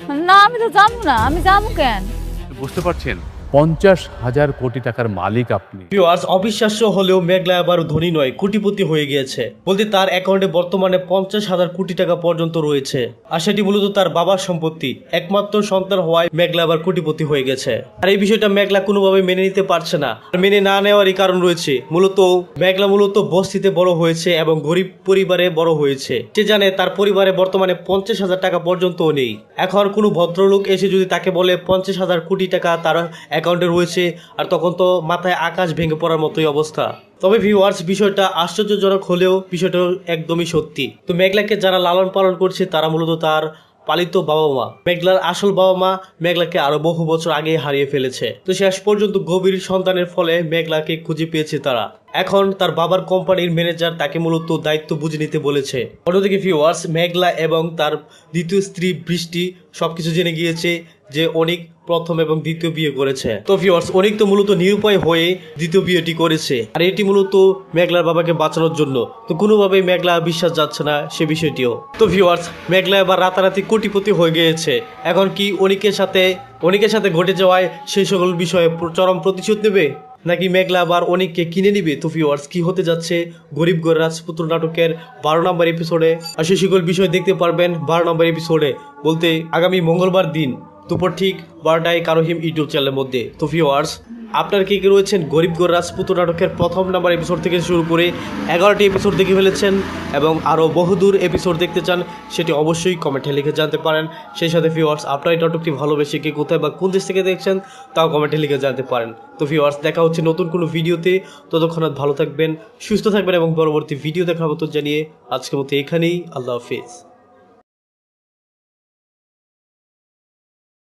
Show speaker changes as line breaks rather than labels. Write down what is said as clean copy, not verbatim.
না আমি তো যাবো না, আমি যাবো কেন?
বুঝতে পারছেন 50,000 কোটি টাকার মালিক আপনি।
ভিউয়ার্স, অবিশ্বাস্য হলেও মেঘলা এবার ধনী নয়, কোটিপতি হয়ে গিয়েছে। বলতে তার অ্যাকাউন্টে বর্তমানে 50,000 কোটি টাকা পর্যন্ত রয়েছে, আর সেটি মূলত তার বাবার সম্পত্তি। একমাত্র সন্তান হওয়ায় মেঘলা এবার কোটিপতি হয়ে গেছে। আর এই বিষয়টা মেঘলা কোনোভাবে মেনে নিতে পারছে না। আর মেনে না নেওয়ারই কারণ রয়েছে। মেঘলা মূলত বস্তিতে বড় হয়েছে এবং গরিব পরিবারে বড় হয়েছে। সে জানে তার পরিবারে বর্তমানে 50,000 টাকা পর্যন্তও নেই। এখন কোনো ভদ্রলোক এসে যদি তাকে বলে 50,000 কোটি টাকা তার অ্যাকাউন্টে রয়েছে, আর তখন তো মাথায় আকাশ ভেঙে পড়ার মতোই অবস্থা। তবে ভিউয়ার্স, বিষয়টা আশ্চর্যজনক হলেও বিষয়টা একদমই সত্যি। তো মেঘলাকে যারা লালন পালন করছে তারা মূলত তার পালিত বাবা মা। মেঘলার আসল বাবা মা মেঘলাকে আরো বহু বছর আগে হারিয়ে ফেলেছে। তো শেষ পর্যন্ত গভীর সন্তানের ফলে মেঘলাকে খুঁজে পেয়েছে তারা। এখন তার বাবার কোম্পানির ম্যানেজার তাকে মূলত দায়িত্ব বুঝে নিতে বলেছে। অন্যদিকে ভিউয়ার্স, মেঘলা এবং তার দ্বিতীয় স্ত্রী বৃষ্টি সবকিছু জেনে গিয়েছে যে অনিক প্রথম এবং দ্বিতীয় বিয়ে করেছে। তো ভিউয়ার্স, অনিক তো মূলত নিরুপায় হয়ে দ্বিতীয় বিয়েটি করেছে, আর এটি মূলত মেঘলার বাবাকে বাঁচানোর জন্য। তো কোনোভাবেই মেঘলা বিশ্বাস যাচ্ছে না সে বিষয়টিও। তো ভিউয়ার্স, মেঘলা এবার রাতারাতি কোটিপতি হয়ে গিয়েছে। এখন কি অনিকের সাথে ঘটে যাওয়ায় সেই সকল বিষয়ে চরম প্রতিশোধ নেবে, নাকি মেঘলা আবার অনেককে কিনে নিবে? তো ভিউয়ার্স, কি হতে যাচ্ছে গরিব ঘর রাজপুত্র নাটকের 12 নম্বর এপিসোডে, আর সেই সকল বিষয় দেখতে পারবেন 12 নম্বর এপিসোডে, বলতে আগামী মঙ্গলবার দিন দুপুর ঠিক 12টায় কারোহিম ইউটিউব চ্যানেলের মধ্যে। তো ভিউয়ার্স, আপনার কে রয়েছেন গরিব ঘর রাজপুত্র নাটকের প্রথম নাম্বার এপিসোড থেকে শুরু করে 11টি এপিসোড দেখে ফেলেছেন এবং আরও বহুদূর এপিসোড দেখতে চান, সেটি অবশ্যই কমেন্টে লিখে জানতে পারেন। সেই সাথে ভিউয়ার্স, আপনার এই নাটকটি ভালোবেসে কে কোথায় বা কোন দেশ থেকে দেখছেন তাও কমেন্টে লিখে জানতে পারেন। তো ভিউয়ার্স, দেখা হচ্ছে নতুন কোনো ভিডিওতে। ততক্ষণ ভালো থাকবেন, সুস্থ থাকবেন এবং পরবর্তী ভিডিও দেখার মতো জানিয়ে আজকের মতো এখানেই আল্লাহ হাফেজ।